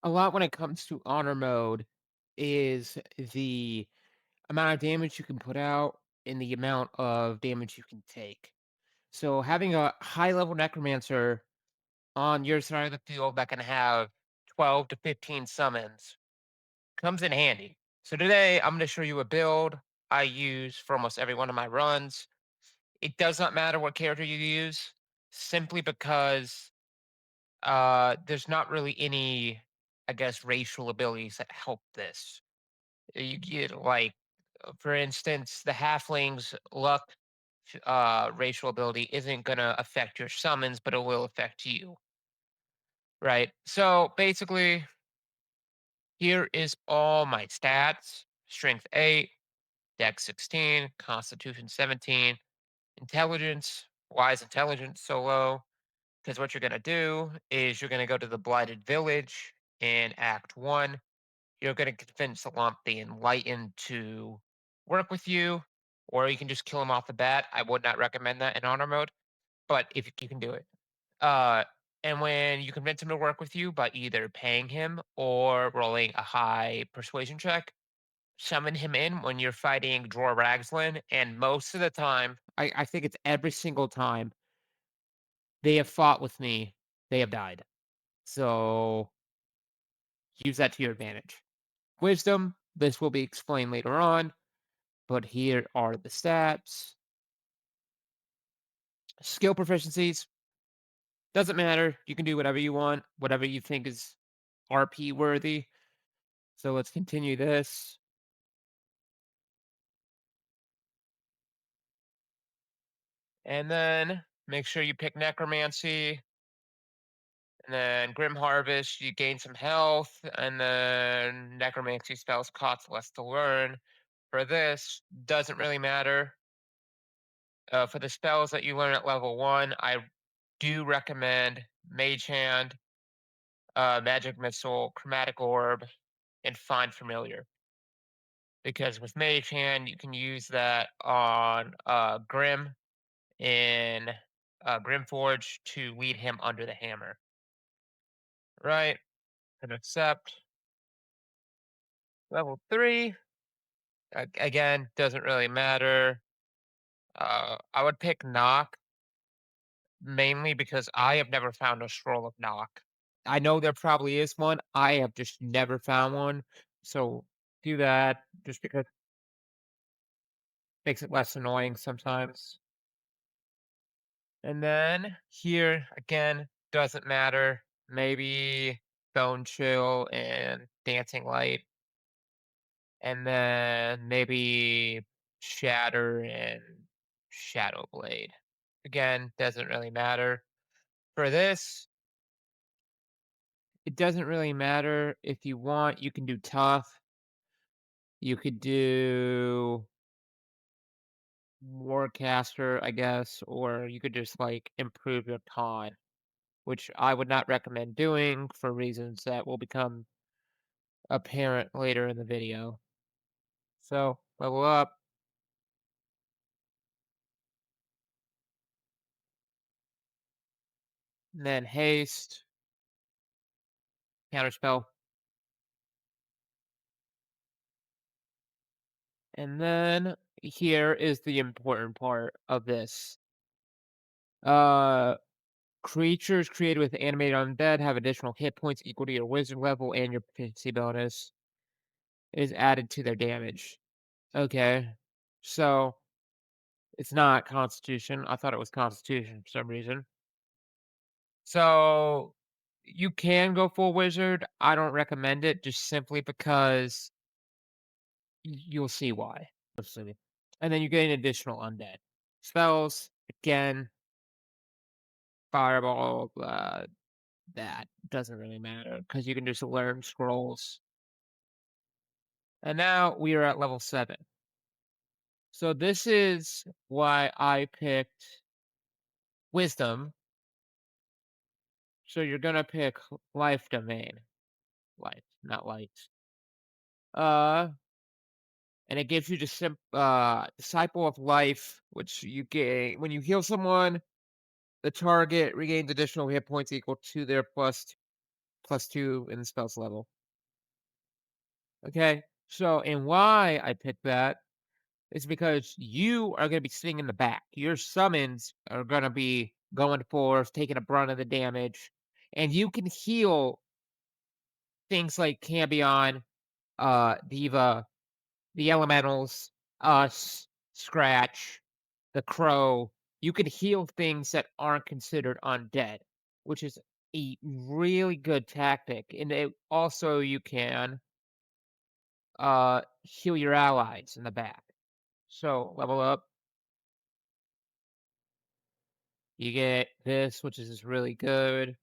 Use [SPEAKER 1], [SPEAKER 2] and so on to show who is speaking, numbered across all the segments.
[SPEAKER 1] A lot when it comes to honor mode is the amount of damage you can put out and the amount of damage you can take. So having a high level necromancer on your side of the field that can have 12 to 15 summons comes in handy. So today I'm going to show you a build I use for almost every one of my runs. It does not matter what character you use, simply because there's not really any, I guess, racial abilities that help this. You get like, for instance, the halfling's luck racial ability isn't gonna affect your summons, but it will affect you, right? So basically, here is all my stats: strength 8, dex 16, constitution 17, intelligence. Why is intelligence so low? Because what you're gonna do is you're gonna go to the blighted village in Act 1. You're gonna convince the lump the enlightened to work with you, or you can just kill him off the bat. I would not recommend that in honor mode, but if you can do it. Uh, and when you convince him to work with you by either paying him or rolling a high persuasion check, summon him in when you're fighting Dror Ragslin, and most of the time, I think it's every single time they have fought with me, they have died. So use that to your advantage. Wisdom, this will be explained later on, but here are the stats. Skill proficiencies, doesn't matter. You can do whatever you want, whatever you think is RP worthy. So let's continue this. And then make sure you pick Necromancy. And then Grim Harvest, you gain some health. And then Necromancy spells cost less to learn. For this, doesn't really matter. For the spells that you learn at level 1, I do recommend Mage Hand, Magic Missile, Chromatic Orb, and Find Familiar. Because with Mage Hand, you can use that on Grim in Grimforge to lead him under the hammer. Right, and accept. Level 3, again, doesn't really matter. I would pick Knock, mainly because I have never found a scroll of Knock. I know there probably is one. I have just never found one. So do that just because it makes it less annoying sometimes. And then here again, doesn't matter. Maybe Bone Chill and Dancing Light. And then maybe Shatter and Shadow Blade. Again, doesn't really matter. For this, it doesn't really matter. If you want, you can do tough. You could do Warcaster, I guess, or you could just like improve your con, which I would not recommend doing for reasons that will become apparent later in the video. So level up, and then haste, counterspell, and then here is the important part of this. Uh, Creatures created with animated undead have additional hit points equal to your wizard level, and your proficiency bonus is added to their damage. Okay, so it's not Constitution. I thought it was Constitution for some reason. So you can go full wizard. I don't recommend it just simply because you'll see why. Absolutely. And then you get an additional undead spells. Again, fireball. That doesn't really matter because you can just learn scrolls. And now we are at level 7. So this is why I picked wisdom. So you're gonna pick life domain. Life, not light. Uh, and it gives you just disciple of life, which you gain when you heal someone. The target regains additional hit points equal to their +2 in the spell's level. Okay, so and why I picked that is because you are gonna be sitting in the back. Your summons are gonna be going forth, taking a brunt of the damage, and you can heal things like Cambion, Diva, the elementals, us, Scratch, the Crow. You can heal things that aren't considered undead, which is a really good tactic. And also you can heal your allies in the back. So level up, you get this, which is really good.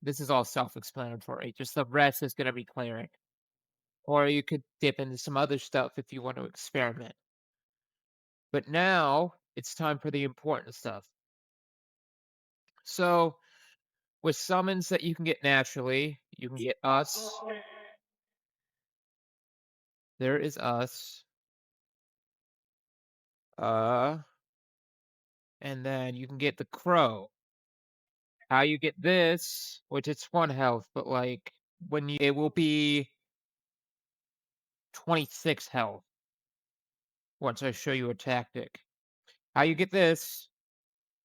[SPEAKER 1] This is all self-explanatory. Just the rest is gonna be cleric. Or you could dip into some other stuff if you want to experiment. But now it's time for the important stuff. So with summons that you can get naturally, you can get us. There is us. Uh, and then you can get the crow. How you get this, which it's 1 health, but like when you it will be 26 health once I show you a tactic. How you get this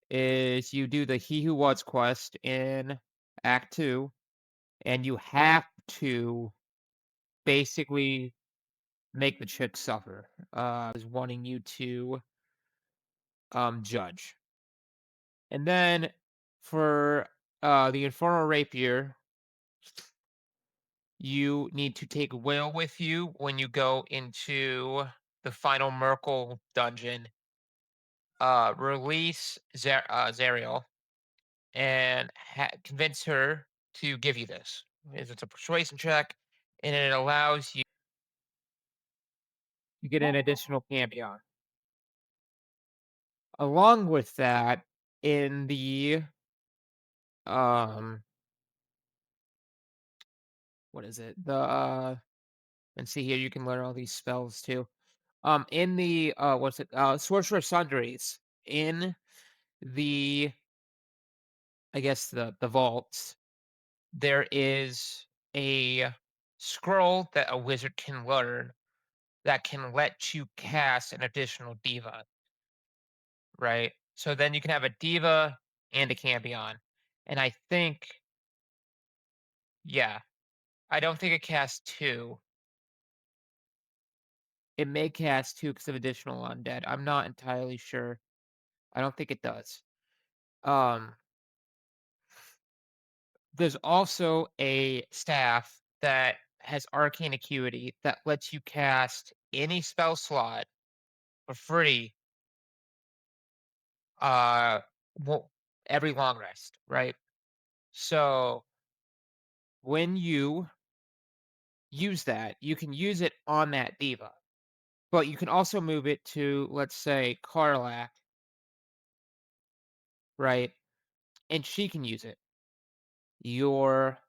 [SPEAKER 1] is you do the He Who Was quest in Act 2, and you have to basically make the chick suffer. Is wanting you to judge. And then for the Infernal Rapier, you need to take Will with you when you go into the final Merkel dungeon. Release Zariel and convince her to give you this. It's a persuasion check, and it allows you to get an additional campion. Along with that, in the um, what is it? And see here, you can learn all these spells too. In the what's it? Sorcerer Sundries in the I guess the vaults. There is a scroll that a wizard can learn that can let you cast an additional diva, right? So then you can have a diva and a campion. And I think, yeah, I don't think it casts two. It may cast two because of additional undead. I'm not entirely sure. I don't think it does. Um, there's also a staff that has arcane acuity that lets you cast any spell slot for free uh wo- every long rest, right? So when you use that, you can use it on that diva, but you can also move it to, let's say, karlach, right? And she can use it. Your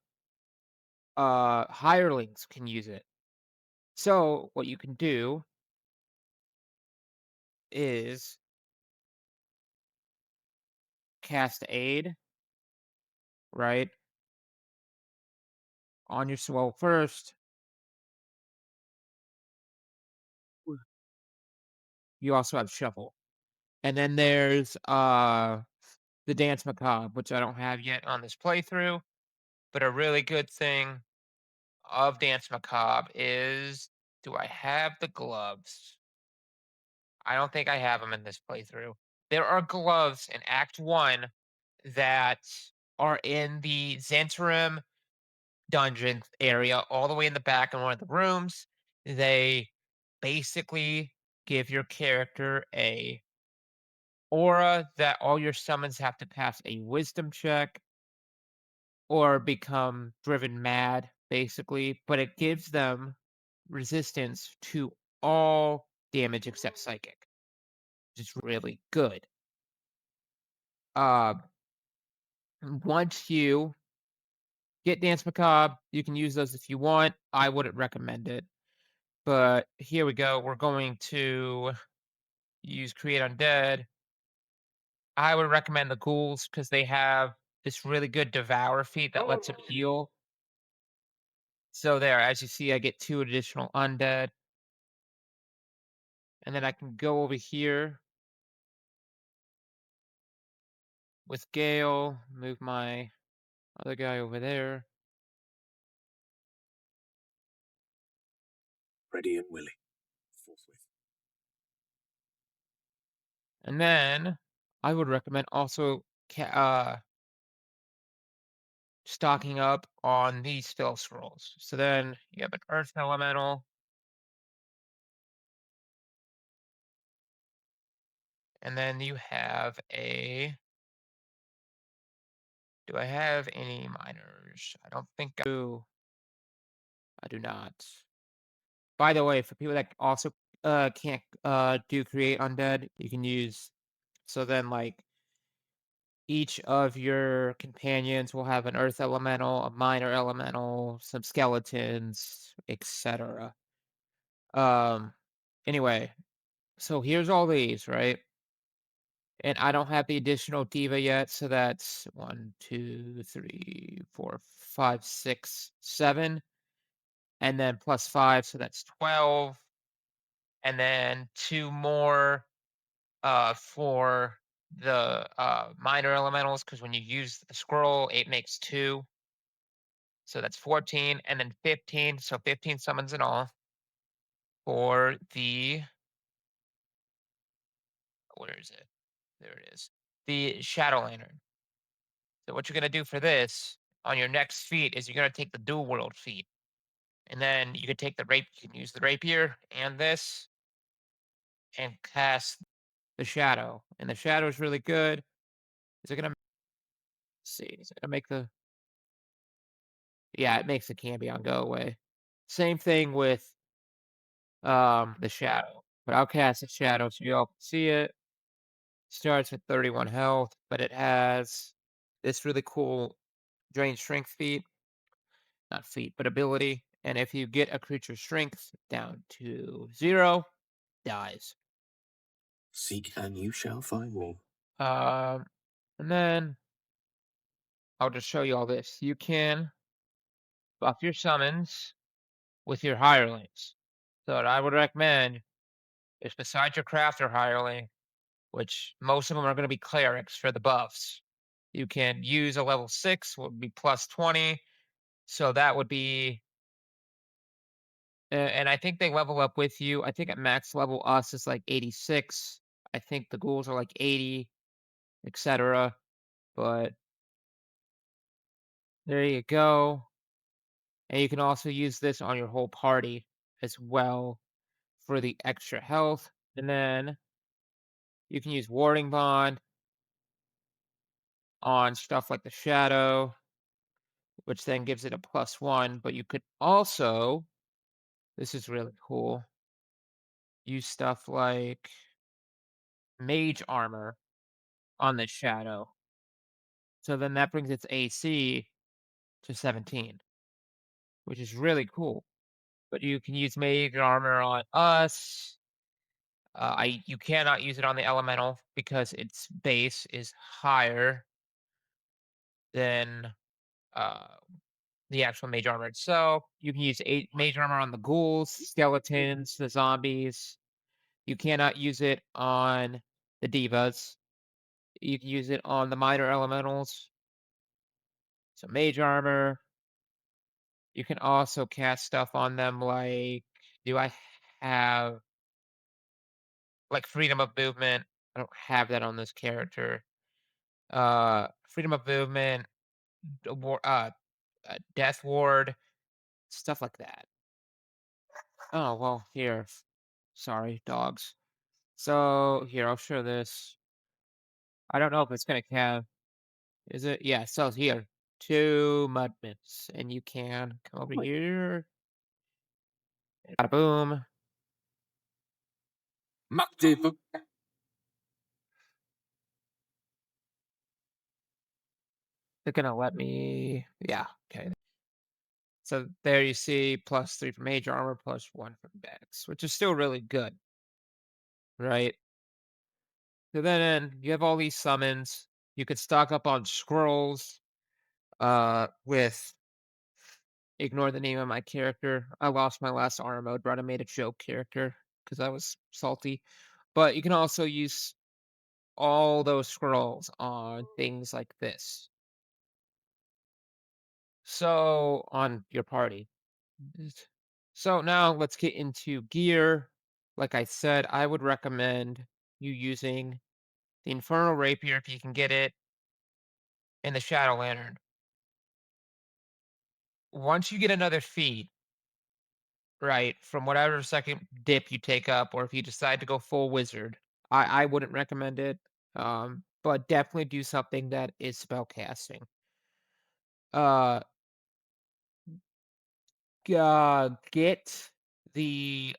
[SPEAKER 1] hirelings can use it. So what you can do is cast aid, right? On your swell first. You also have shuffle. And then there's the dance macabre, which I don't have yet on this playthrough, but a really good thing of dance macabre is, do I have the gloves? I don't think I have them in this playthrough. There are gloves in Act 1 that are in the Zentrum dungeon area, all the way in the back in one of the rooms. They basically give your character a aura that all your summons have to pass a wisdom check or become driven mad, basically, but it gives them resistance to all damage except psychic, which is really good. Uh, once you get Dance Macabre, you can use those if you want. I wouldn't recommend it. But here we go. We're going to use Create Undead. I would recommend the ghouls because they have this really good devour feat that lets him heal. So there, as you see, I get 2 additional undead, and then I can go over here with Gale, move my other guy over there,
[SPEAKER 2] Ready and willing. Forthwith.
[SPEAKER 1] and then I would recommend also stocking up on these spell scrolls. So then you have an Earth Elemental, and then you have a. Do I have any minors? I don't think I do. I do not. By the way, for people that also can't do create undead, you can use so then like each of your companions will have an earth elemental, a minor elemental, some skeletons, etc. Um anyway, so here's all these, right? And I don't have the additional diva yet, so that's 1, 2, 3, 4, 5, 6, 7, and then plus 5, so that's 12, and then 2 more for the minor elementals, because when you use the scroll, it makes 2, so that's 14, and then 15, so 15 summons in all for the. Where is it? There it is. The Shadow Lantern. So what you're gonna do for this on your next feat is you're gonna take the dual world feat. And then you can take the rape, you can use the rapier and this and cast the shadow. And the shadow is really good. Is it gonna see? Is it gonna make the yeah, it makes the Cambion go away. Same thing with the shadow. But I'll cast the shadow so you all can see it. Starts with 31 health, but it has this really cool drain strength feat. Not feat, but ability. And if you get a creature's strength down to 0, dies.
[SPEAKER 2] Seek and you shall find me.
[SPEAKER 1] Um, and then I'll just show you all this. You can buff your summons with your hirelings. So what I would recommend is besides your crafter hireling, which most of them are going to be clerics for the buffs, you can use a level 6, would be plus 20. So that would be, and I think they level up with you. I think at max level us is like 86. I think the ghouls are like 80, etc. But there you go. And you can also use this on your whole party as well for the extra health. And then you can use Warding Bond on stuff like the Shadow, which then gives it a +1. But you could also, this is really cool, use stuff like Mage Armor on the Shadow. So then that brings its AC to 17, which is really cool. But you can use Mage Armor on us. You cannot use it on the elemental because its base is higher than uh, the actual mage armor itself. You can use mage armor on the ghouls, skeletons, the zombies. You cannot use it on the divas. You can use it on the minor elementals. So mage armor. You can also cast stuff on them like, do I have like freedom of movement? I don't have that on this character. Freedom of movement, death ward, stuff like that. Oh, well, here. Sorry, dogs. So here, I'll show this. I don't know if it's gonna have. Is it? Yeah. So here, 2 mud myths, and you can come over here. Bada boom.
[SPEAKER 2] Muck
[SPEAKER 1] They're gonna let me. Yeah. Okay. So there you see +3 for mage armor, +1 for dex, which is still really good, right? So then you have all these summons. You could stock up on scrolls, with ignore the name of my character. I lost my last R mode run. I made a joke character because I was salty. But you can also use all those scrolls on things like this. So on your party. So now let's get into gear. Like I said, I would recommend you using the Infernal Rapier if you can get it, and the Shadow Lantern. Once you get another feat, right, from whatever second dip you take up, or if you decide to go full wizard, I wouldn't recommend it. But definitely do something that is spell casting. Uh, get the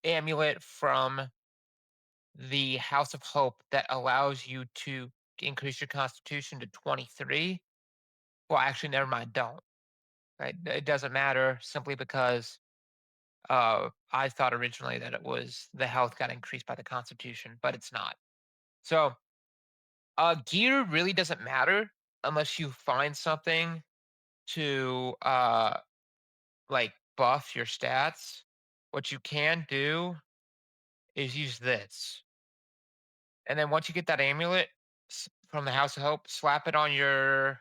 [SPEAKER 1] amulet from the House of Hope that allows you to increase your constitution to 23. Well, actually, never mind, don't. Right? It doesn't matter simply because I thought originally that it was the health got increased by the constitution, but it's not. So, gear really doesn't matter unless you find something to like buff your stats. What you can do is use this. And then once you get that amulet from the House of Hope, slap it on your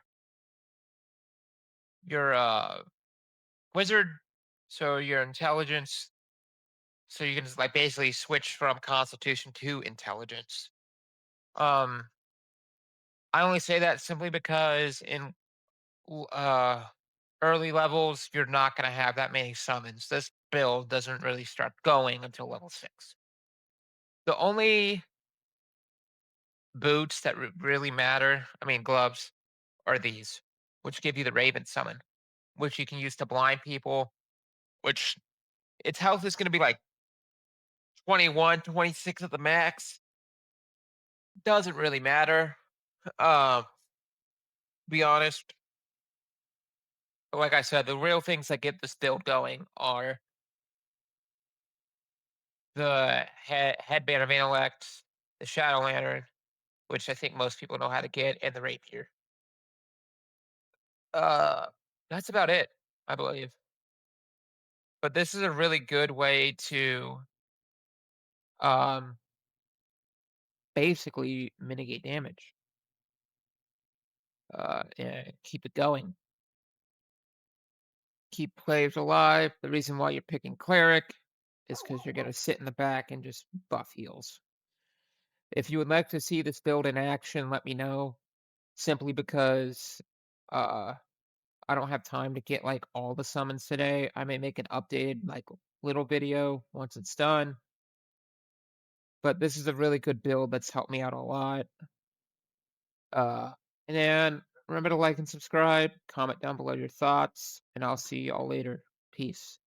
[SPEAKER 1] wizard, so your intelligence, so you can just like basically switch from Constitution to intelligence. Um, I only say that simply because in early levels you're not going to have that many summons. This build doesn't really start going until level 6. The only boots that really matter, I mean gloves, are these, which give you the Raven summon, which you can use to blind people, which its health is going to be like 21, 26 at the max. Doesn't really matter. Uh, be honest. Like I said, the real things that get this build going are the headband of intellect, the shadow lantern, which I think most people know how to get, and the rapier. Uh, that's about it, I believe. But this is a really good way to um basically mitigate damage. And keep it going. Keep players alive. The reason why you're picking cleric is because you're gonna sit in the back and just buff heals. If you would like to see this build in action, let me know. Simply because uh I don't have time to get like all the summons today. I may make an updated like little video once it's done. But this is a really good build that's helped me out a lot. Uh and then remember to like and subscribe, comment down below your thoughts, and I'll see y'all later. Peace.